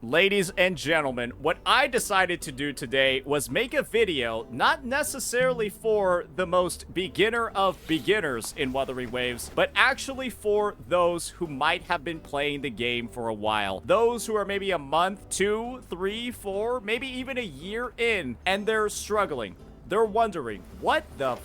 Ladies and gentlemen, what I decided to do today was make a video not necessarily for the most beginner of beginners in Wuthering Waves, but actually for those who might have been playing the game for a while. Those who are maybe a month, 2, 3, 4, maybe even a year in, and they're struggling. They're wondering, what the f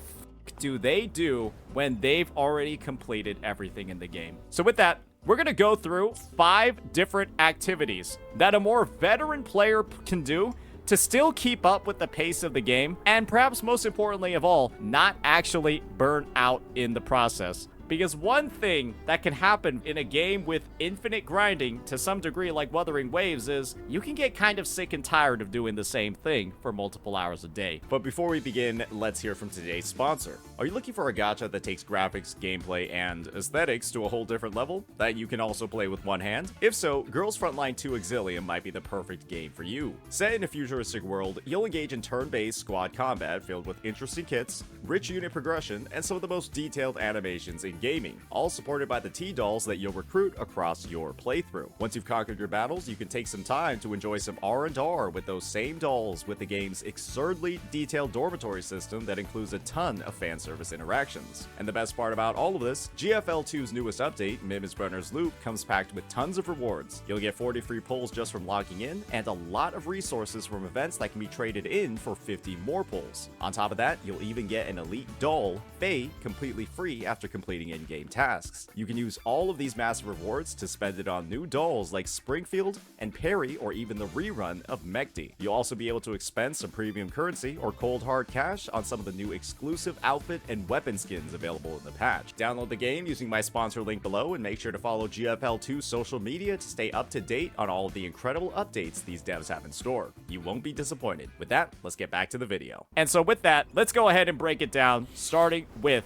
do they do when they've already completed everything in the game? So with that, we're going to go through 5 different activities that a more veteran player can do to still keep up with the pace of the game, and perhaps most importantly of all, not actually burn out in the process. Because one thing that can happen in a game with infinite grinding to some degree like Wuthering Waves is you can get kind of sick and tired of doing the same thing for multiple hours a day. But before we begin, let's hear from today's sponsor. Are you looking for a gacha that takes graphics, gameplay, and aesthetics to a whole different level that you can also play with one hand? If so, Girls Frontline 2 Exilium might be the perfect game for you. Set in a futuristic world, you'll engage in turn-based squad combat filled with interesting kits, rich unit progression, and some of the most detailed animations in gaming, all supported by the T-dolls that you'll recruit across your playthrough. Once you've conquered your battles, you can take some time to enjoy some R&R with those same dolls with the game's absurdly detailed dormitory system that includes a ton of fan service interactions. And the best part about all of this, GFL2's newest update, Mímisbrunnr's Loop, comes packed with tons of rewards. You'll get 40 free pulls just from logging in, and a lot of resources from events that can be traded in for 50 more pulls. On top of that, you'll even get an Elite Doll Faye completely free after completing in-game tasks. You can use all of these massive rewards to spend it on new dolls like Springfield and Peri, or even the rerun of Mechty. You'll also be able to expend some premium currency or cold hard cash on some of the new exclusive outfit and weapon skins available in the patch. Download the game using my sponsor link below, and make sure to follow GFL2's social media to stay up to date on all of the incredible updates these devs have in store. You won't be disappointed. With that, let's get back to the video. And so with that, let's go ahead and break it down, starting with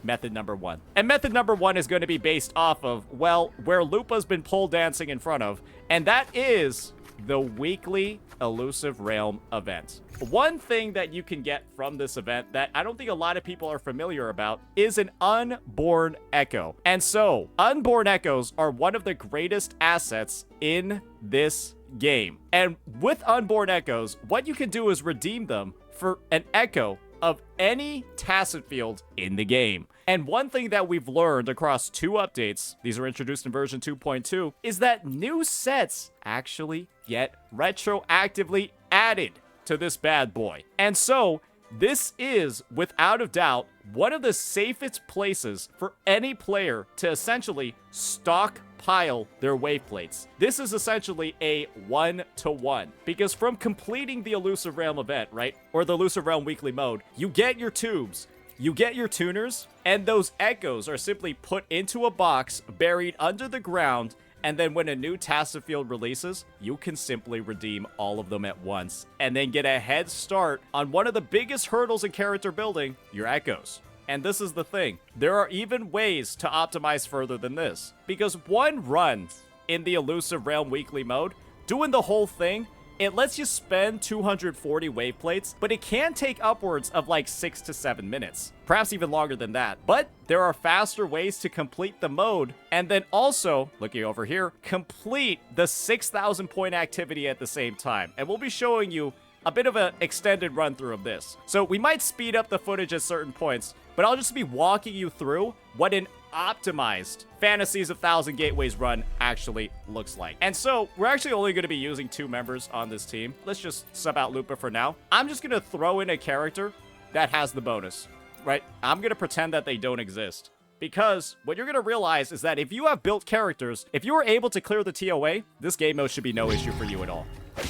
method number 1. And method number 1 is going to be based off of, well, where Lupa's been pole dancing in front of, and that is the weekly Elusive Realm event. One thing that you can get from this event that I don't think a lot of people are familiar about is an unborn echo. And so, unborn echoes are one of the greatest assets in this game. And with unborn echoes, what you can do is redeem them for an echo of any tacit field in the game. And one thing that we've learned across 2 updates, these are introduced in version 2.2, is that new sets actually get retroactively added to this bad boy. And so, this is, without a doubt, one of the safest places for any player to essentially stockpile their wave plates. This is essentially a 1-to-1, because from completing the Elusive Realm event, right, or the Elusive Realm weekly mode, you get your tubes, you get your tuners, and those echoes are simply put into a box buried under the ground, and then when a new tacit field releases, you can simply redeem all of them at once, and then get a head start on one of the biggest hurdles in character building, your echoes. And this is the thing, there are even ways to optimize further than this, because one run in the Elusive Realm weekly mode, doing the whole thing, it lets you spend 240 wave plates, but it can take upwards of like 6 to 7 minutes. Perhaps even longer than that. But there are faster ways to complete the mode, and then also, looking over here, complete the 6,000 point activity at the same time. And we'll be showing you a bit of an extended run through of this. So we might speed up the footage at certain points, but I'll just be walking you through what an optimized Fantasies of Thousand Gateways run actually looks like. And so we're actually only going to be using 2 members on this team. Let's just sub out Lupa for now. I'm just going to throw in a character that has the bonus, right? I'm going to pretend that they don't exist. Because what you're going to realize is that if you have built characters, if you are able to clear the TOA, this game mode should be no issue for you at all,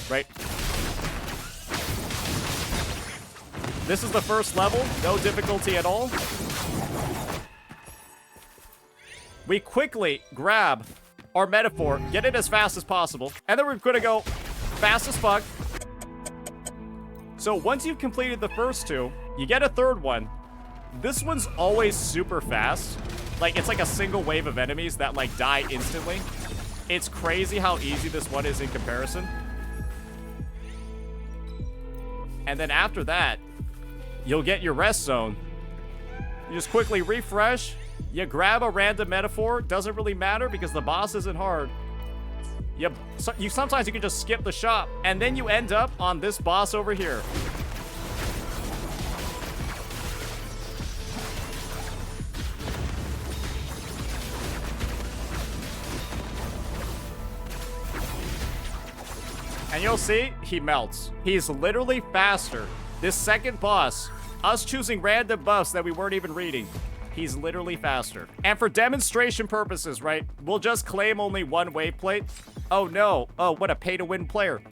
right? This is the first level, no difficulty at all. We quickly grab our metaphor, get it as fast as possible, and then we're gonna go fast as fuck. So once you've completed the first 2, you get a 3rd one. This one's always super fast. Like, it's like a single wave of enemies that, like, die instantly. It's crazy how easy this one is in comparison. And then after that, you'll get your rest zone. You just quickly refresh. You grab a random metaphor. Doesn't really matter because the boss isn't hard. Sometimes you can just skip the shop, and then you end up on this boss over here. And you'll see, he melts. He's literally faster. This second boss, us choosing random buffs that we weren't even reading, he's literally faster. And for demonstration purposes, right, we'll just claim only one wave plate. Oh no, oh, what a pay-to-win player.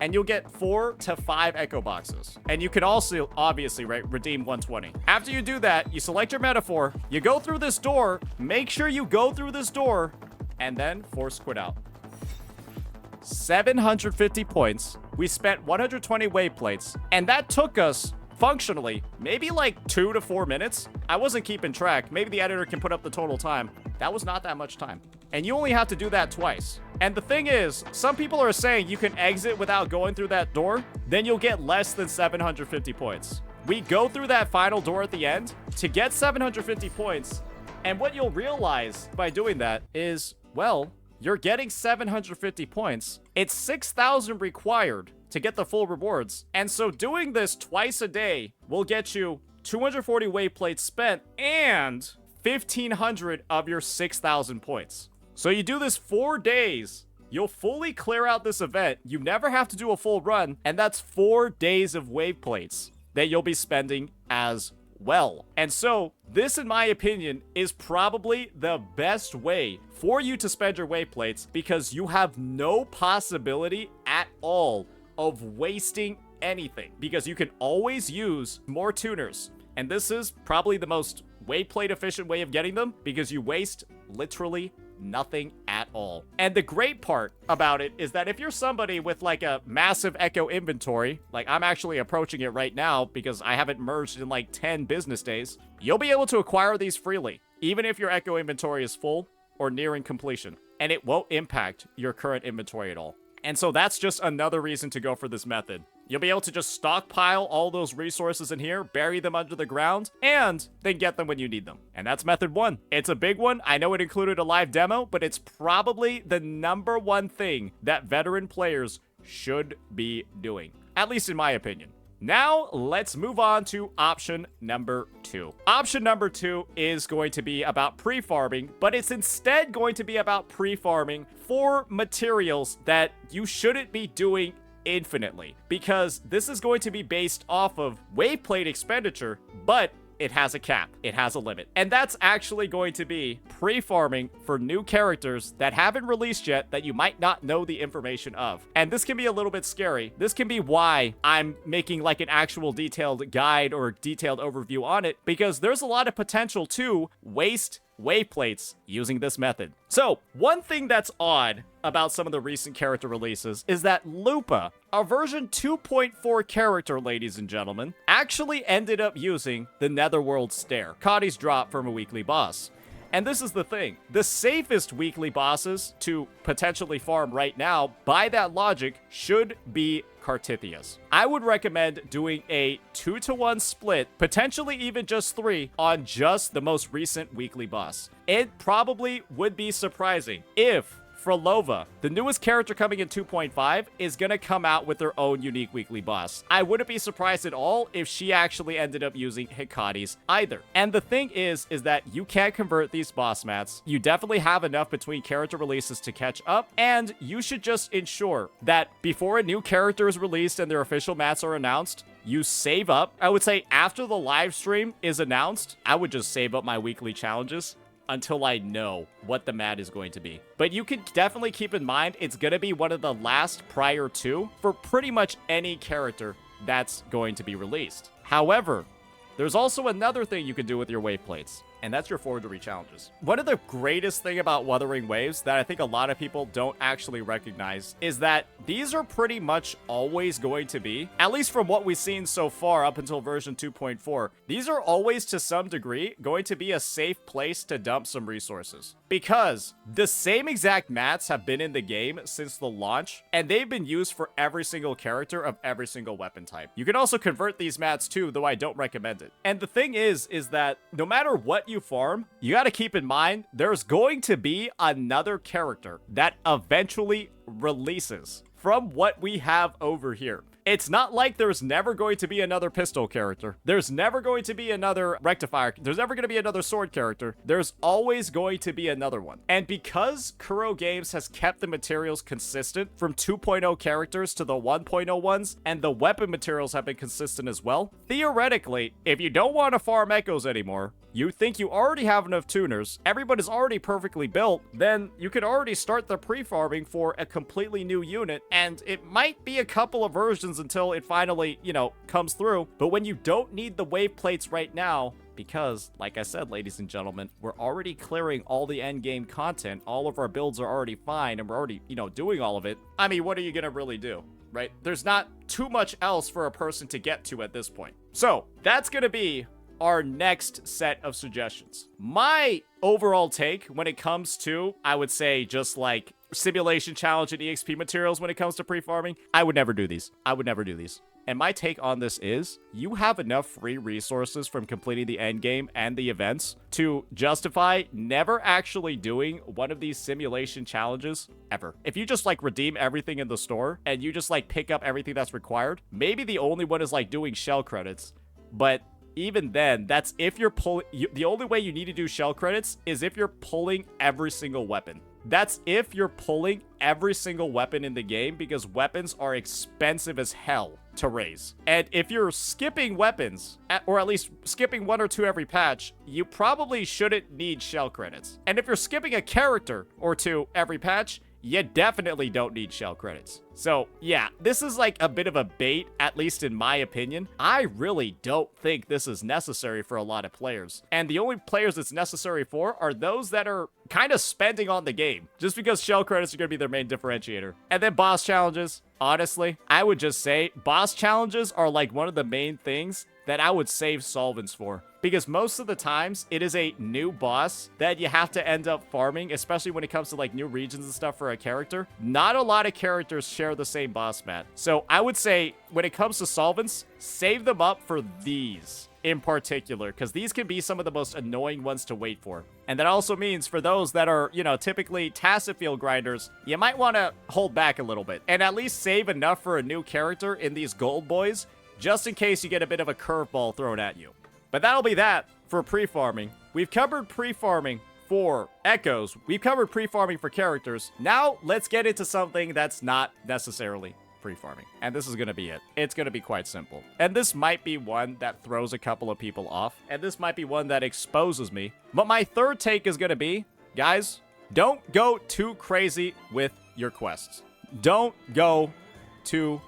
And you'll get 4 to 5 echo boxes. And you can also, obviously, right, redeem 120. After you do that, you select your metaphor, you go through this door, make sure you go through this door, and then force quit out. 750 points. We spent 120 wave plates, and that took us, functionally, maybe like 2 to 4 minutes. I wasn't keeping track. Maybe the editor can put up the total time. That was not that much time. And you only have to do that twice. And the thing is, some people are saying you can exit without going through that door, then you'll get less than 750 points. We go through that final door at the end to get 750 points, and what you'll realize by doing that is, well, you're getting 750 points. It's 6,000 required to get the full rewards. And so doing this twice a day will get you 240 wave plates spent and 1,500 of your 6,000 points. So you do this 4 days, you'll fully clear out this event. You never have to do a full run, and that's 4 days of wave plates that you'll be spending as well. And so this, in my opinion, is probably the best way for you to spend your wave plates, because you have no possibility at all of wasting anything, because you can always use more tuners. And this is probably the most wave plate efficient way of getting them, because you waste literally nothing at all. And the great part about it is that if you're somebody with like a massive echo inventory, like I'm actually approaching it right now because I haven't merged in like 10 business days, you'll be able to acquire these freely, even if your echo inventory is full or nearing completion, and it won't impact your current inventory at all. And so that's just another reason to go for this method. You'll be able to just stockpile all those resources in here, bury them under the ground, and then get them when you need them. And that's method 1. It's a big one. I know it included a live demo, but it's probably the #1 thing that veteran players should be doing, at least in my opinion. Now, let's move on to option number 2. Option number 2 is going to be about pre-farming, but it's instead going to be about pre-farming for materials that you shouldn't be doing infinitely, because this is going to be based off of wave plate expenditure, but it has a cap. It has a limit. And that's actually going to be pre-farming for new characters that haven't released yet that you might not know the information of. And this can be a little bit scary. This can be why I'm making like an actual detailed guide or detailed overview on it, because there's a lot of potential to waste wave plates using this method. So, one thing that's odd about some of the recent character releases is that Lupa, a version 2.4 character, ladies and gentlemen, actually ended up using the Netherworld Stare, Cotty's drop from a weekly boss. And this is the thing. The safest weekly bosses to potentially farm right now, by that logic, should be Cartithias. I would recommend doing a 2-to-1 split, potentially even just 3, on just the most recent weekly boss. It probably would be surprising if Frolova, the newest character coming in 2.5, is gonna come out with their own unique weekly boss. I wouldn't be surprised at all if she actually ended up using Hecades either. And the thing is that you can't convert these boss mats. You definitely have enough between character releases to catch up, and you should just ensure that before a new character is released and their official mats are announced, you save up. I would say after the live stream is announced, I would just save up my weekly challenges until I know what the mat is going to be. But you can definitely keep in mind it's going to be one of the last prior to for pretty much any character that's going to be released. However, there's also another thing you can do with your wave plates, and that's your forgery challenges. One of the greatest thing about Wuthering Waves that I think a lot of people don't actually recognize is that these are pretty much always going to be, at least from what we've seen so far up until version 2.4, these are always to some degree going to be a safe place to dump some resources. Because the same exact mats have been in the game since the launch, and they've been used for every single character of every single weapon type. You can also convert these mats too, though I don't recommend it. And the thing is that no matter what you farm, you got to keep in mind there's going to be another character that eventually releases from what we have over here. It's not like there's never going to be another pistol character. There's never going to be another rectifier. There's never going to be another sword character. There's always going to be another one. And because Kuro Games has kept the materials consistent from 2.0 characters to the 1.0 ones, and the weapon materials have been consistent as well, theoretically, if you don't want to farm echoes anymore, you think you already have enough tuners, everyone is already perfectly built, then you could already start the pre-farming for a completely new unit, and it might be a couple of versions until it finally, you know, comes through. But when you don't need the wave plates right now, because, like I said, ladies and gentlemen, we're already clearing all the end game content, all of our builds are already fine, and we're already, you know, doing all of it. I mean, what are you gonna really do? Right? There's not too much else for a person to get to at this point. So, that's gonna be our next set of suggestions. My overall take when it comes to, I would say, just like simulation challenge and EXP materials when it comes to pre-farming, I would never do these. I would never do these. And my take on this is, you have enough free resources from completing the end game and the events to justify never actually doing one of these simulation challenges ever. If you just like redeem everything in the store and you just like pick up everything that's required, maybe the only one is like doing shell credits, but even then, that's if you're pulling, the only way you need to do shell credits is if you're pulling every single weapon. That's if you're pulling every single weapon in the game, because weapons are expensive as hell to raise. And if you're skipping weapons, or at least skipping 1 or 2 every patch, you probably shouldn't need shell credits. And if you're skipping a character or 2 every patch, you definitely don't need shell credits. So yeah, this is like a bit of a bait, at least in my opinion. I really don't think this is necessary for a lot of players. And the only players it's necessary for are those that are kind of spending on the game, just because shell credits are going to be their main differentiator. And then boss challenges. Honestly, I would just say boss challenges are like one of the main things that I would save solvents for. Because most of the times, it is a new boss that you have to end up farming, especially when it comes to like new regions and stuff for a character. Not a lot of characters share the same boss mat. So I would say, when it comes to solvents, save them up for these in particular, because these can be some of the most annoying ones to wait for. And that also means for those that are, you know, typically tacit field grinders, you might want to hold back a little bit and at least save enough for a new character in these gold boys, just in case you get a bit of a curveball thrown at you. But that'll be that for pre-farming. We've covered pre-farming for echoes. We've covered pre-farming for characters. Now, let's get into something that's not necessarily pre-farming. And this is going to be it. It's going to be quite simple. And this might be one that throws a couple of people off. And this might be one that exposes me. But my third take is going to be, guys, don't go too crazy with your quests. Don't go too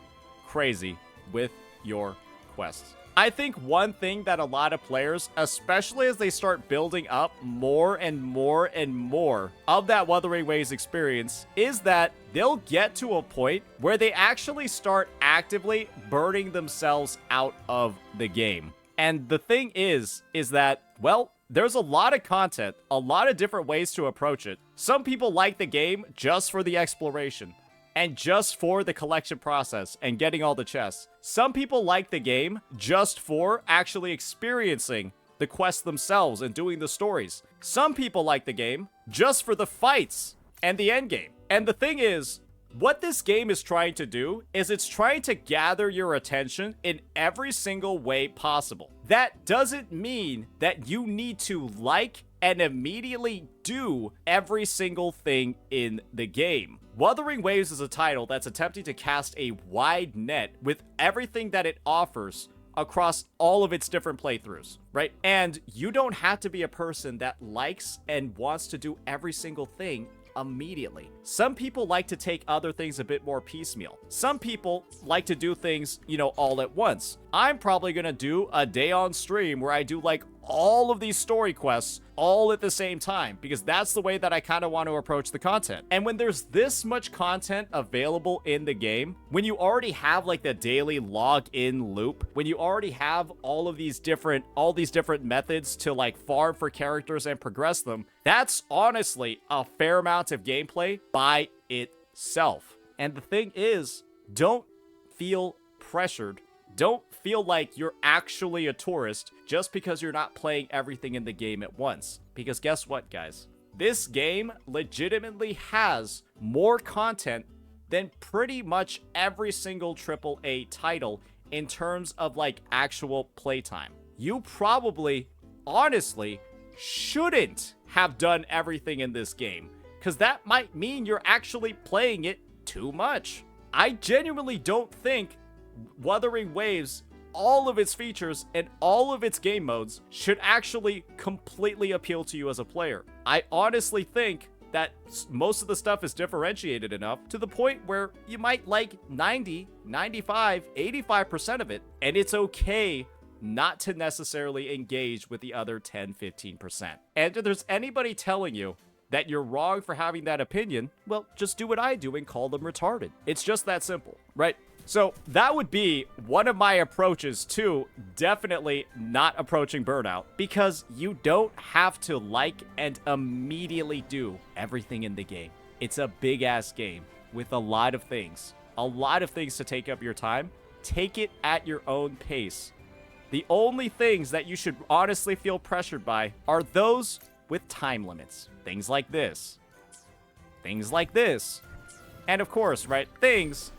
crazy with your quests. I think one thing that a lot of players, especially as they start building up more and more and more of that Wuthering Waves experience, is that they'll get to a point where they actually start actively burning themselves out of the game. And the thing is that, well, there's a lot of content, a lot of different ways to approach it. Some people like the game just for the exploration and just for the collection process and getting all the chests. Some people like the game just for actually experiencing the quests themselves and doing the stories. Some people like the game just for the fights and the end game. And the thing is, what this game is trying to do is it's trying to gather your attention in every single way possible. That doesn't mean that you need to like and immediately do every single thing in the game. Wuthering Waves is a title that's attempting to cast a wide net with everything that it offers across all of its different playthroughs, right? And you don't have to be a person that likes and wants to do every single thing immediately. Some people like to take other things a bit more piecemeal. Some people like to do things, you know, all at once. I'm probably gonna do a day on stream where I do like all of these story quests all at the same time, because that's the way that I kind of want to approach the content. And when there's this much content available in the game, when you already have like the daily log-in loop, when you already have all these different methods to like farm for characters and progress them, that's honestly a fair amount of gameplay by itself. And the thing is, don't feel pressured don't feel like you're actually a tourist just because you're not playing everything in the game at once. Because guess what, guys? This game legitimately has more content than pretty much every single AAA title in terms of like actual playtime. You probably, honestly, shouldn't have done everything in this game, because that might mean you're actually playing it too much. I genuinely don't think Wuthering Waves, all of its features and all of its game modes, should actually completely appeal to you as a player. I honestly think that most of the stuff is differentiated enough to the point where you might like 90, 95, 85% of it, and it's okay not to necessarily engage with the other 10, 15%. And if there's anybody telling you that you're wrong for having that opinion, well, just do what I do and call them retarded. It's just that simple, right? So that would be one of my approaches to definitely not approaching Burnout, because you don't have to like and immediately do everything in the game. It's a big ass game with a lot of things to take up your time. Take it at your own pace. The only things that you should honestly feel pressured by are those with time limits. Things like this. Things like this. And of course, right, things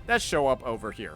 that show up over here.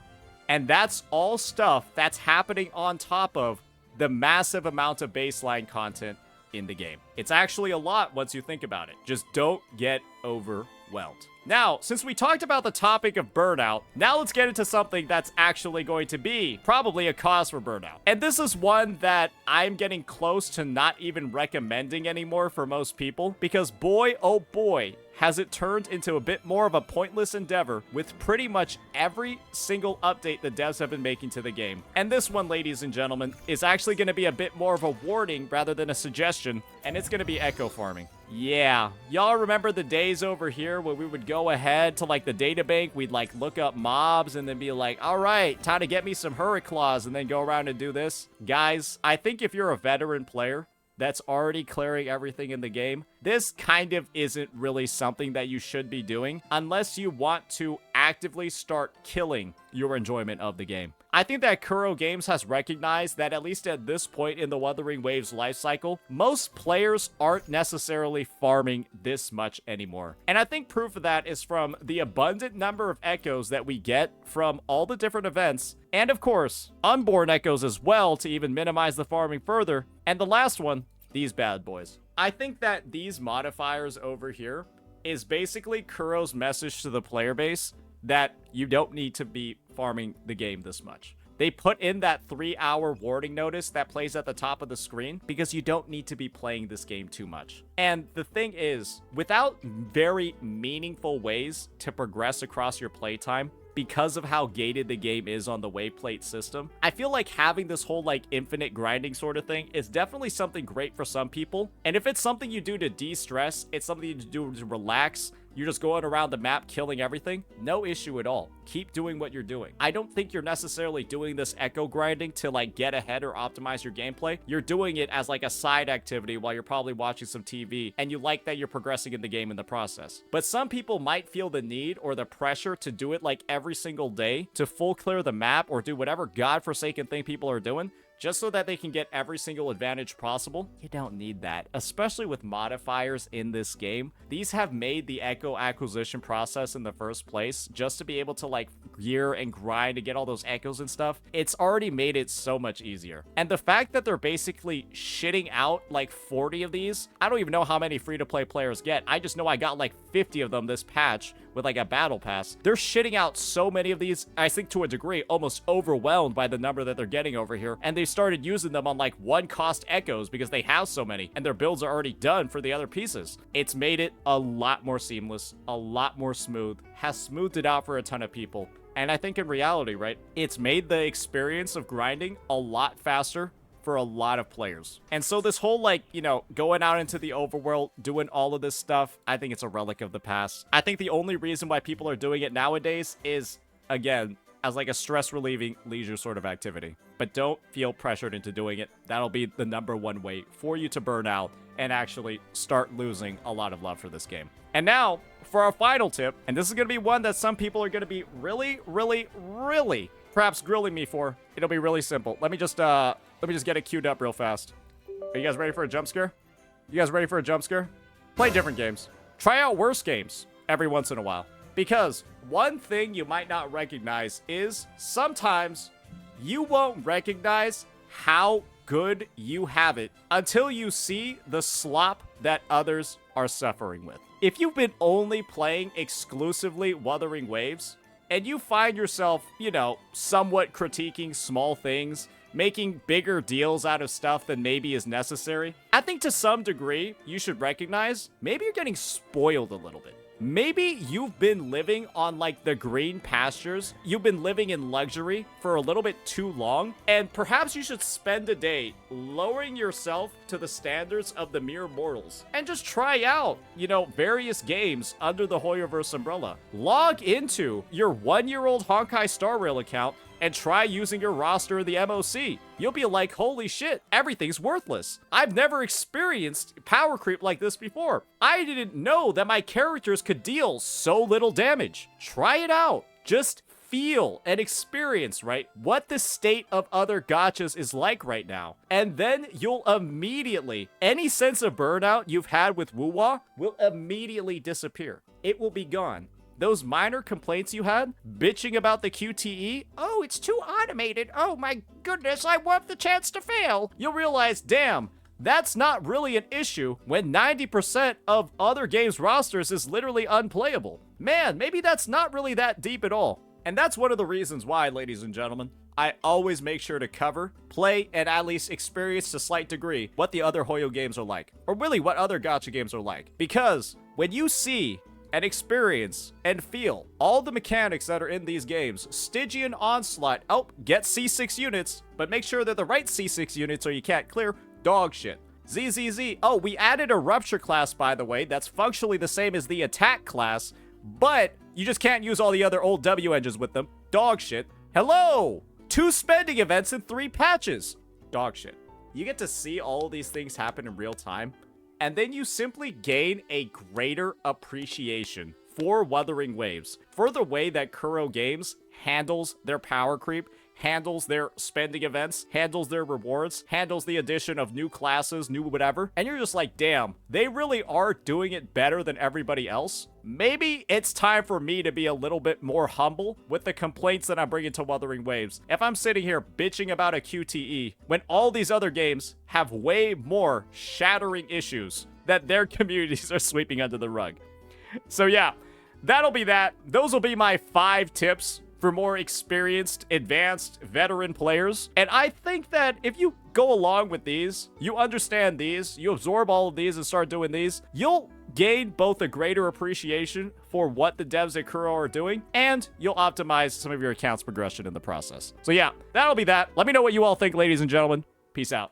And that's all stuff that's happening on top of the massive amount of baseline content in the game. It's actually a lot once you think about it. Just don't get overwhelmed. Now, since we talked about the topic of burnout, now let's get into something that's actually going to be probably a cause for burnout. And this is one that I'm getting close to not even recommending anymore for most people, because boy, oh boy, has it turned into a bit more of a pointless endeavor with pretty much every single update the devs have been making to the game. And this one, ladies and gentlemen, is actually going to be a bit more of a warning rather than a suggestion, and it's going to be echo farming. Yeah, y'all remember the days over here where we would go ahead to like the databank, we'd like look up mobs and then be like, all right, time to get me some Hurriclaws, and then go around and do this? Guys, I think if you're a veteran player that's already clearing everything in the game, this kind of isn't really something that you should be doing unless you want to actively start killing your enjoyment of the game. I think that Kuro Games has recognized that at least at this point in the Wuthering Waves life cycle, most players aren't necessarily farming this much anymore. And I think proof of that is from the abundant number of echoes that we get from all the different events, and of course, unborn echoes as well to even minimize the farming further. And the last one, these bad boys. I think that these modifiers over here is basically Kuro's message to the player base that you don't need to be farming the game this much. They put in that 3-hour warning notice that plays at the top of the screen because you don't need to be playing this game too much. And the thing is, without very meaningful ways to progress across your playtime, because of how gated the game is on the wayplate system, I feel like having this whole like infinite grinding sort of thing is definitely something great for some people. And if it's something you do to de-stress, it's something you do to relax, you're just going around the map killing everything, no issue at all. Keep doing what you're doing. I don't think you're necessarily doing this echo grinding to like get ahead or optimize your gameplay. You're doing it as like a side activity while you're probably watching some TV, and you like that you're progressing in the game in the process. But some people might feel the need or the pressure to do it like every single day to full clear the map or do whatever godforsaken thing people are doing, just so that they can get every single advantage possible. You don't need that, especially with modifiers in this game. These have made the echo acquisition process in the first place just to be able to like gear and grind to get all those echoes and stuff. It's already made it so much easier. And the fact that they're basically shitting out like 40 of these, I don't even know how many free-to-play players get. I just know I got like 50 of them this patch with like a battle pass. They're shitting out so many of these, I think to a degree, almost overwhelmed by the number that they're getting over here. And they started using them on like one cost echoes because they have so many and their builds are already done for the other pieces. It's made it a lot more seamless, a lot more smooth, has smoothed it out for a ton of people. And I think in reality, right, it's made the experience of grinding a lot faster for a lot of players. And so this whole like, you know, going out into the overworld, doing all of this stuff, I think it's a relic of the past. I think the only reason why people are doing it nowadays is, again, as like a stress relieving leisure sort of activity. But don't feel pressured into doing it. That'll be the #1 way for you to burn out and actually start losing a lot of love for this game. And now for our final tip, and this is going to be one that some people are going to be really perhaps grilling me for, it'll be really simple. Let me just get it queued up real fast. Are you guys ready for a jump scare? You guys ready for a jump scare? Play different games. Try out worse games every once in a while. Because one thing you might not recognize is sometimes you won't recognize how good you have it until you see the slop that others are suffering with. If you've been only playing exclusively Wuthering Waves, and you find yourself, you know, somewhat critiquing small things, making bigger deals out of stuff than maybe is necessary, I think to some degree, you should recognize maybe you're getting spoiled a little bit. Maybe you've been living on like the green pastures. You've been living in luxury for a little bit too long. And perhaps you should spend a day lowering yourself to the standards of the mere mortals and just try out, you know, various games under the Hoyoverse umbrella. Log into your 1-year-old Honkai Star Rail account and try using your roster of the MOC. You'll be like, holy shit, everything's worthless. I've never experienced power creep like this before. I didn't know that my characters could deal so little damage. Try it out. Just feel and experience, right, what the state of other gachas is like right now. And then you'll immediately, any sense of burnout you've had with WuWa will immediately disappear. It will be gone. Those minor complaints you had, bitching about the QTE, oh, it's too automated, oh my goodness, I want the chance to fail. You'll realize, damn, that's not really an issue when 90% of other games' rosters is literally unplayable. Man, maybe that's not really that deep at all. And that's one of the reasons why, ladies and gentlemen, I always make sure to cover, play, and at least experience to a slight degree what the other Hoyo games are like. Or really what other gacha games are like. Because when you see and experience and feel all the mechanics that are in these games, Stygian Onslaught, oh, get C6 units, but make sure they're the right C6 units or you can't clear, dog shit. ZZZ, oh, we added a Rupture class, by the way, that's functionally the same as the Attack class, but you just can't use all the other old W engines with them, dog shit. Hello! 2 spending events and 3 patches, dog shit. You get to see all these things happen in real time, and then you simply gain a greater appreciation for Wuthering Waves, for the way that Kuro Games handles their power creep, handles their spending events, handles their rewards, handles the addition of new classes, new whatever, and you're just like, damn, they really are doing it better than everybody else. Maybe it's time for me to be a little bit more humble with the complaints that I'm bringing to Wuthering Waves. If I'm sitting here bitching about a QTE, when all these other games have way more shattering issues that their communities are sweeping under the rug. So yeah, that'll be that. Those will be my 5 tips for more experienced, advanced, veteran players. And I think that if you go along with these, you understand these, you absorb all of these and start doing these, you'll gain both a greater appreciation for what the devs at Kuro are doing, and you'll optimize some of your account's progression in the process. So yeah, that'll be that. Let me know what you all think, ladies and gentlemen. Peace out.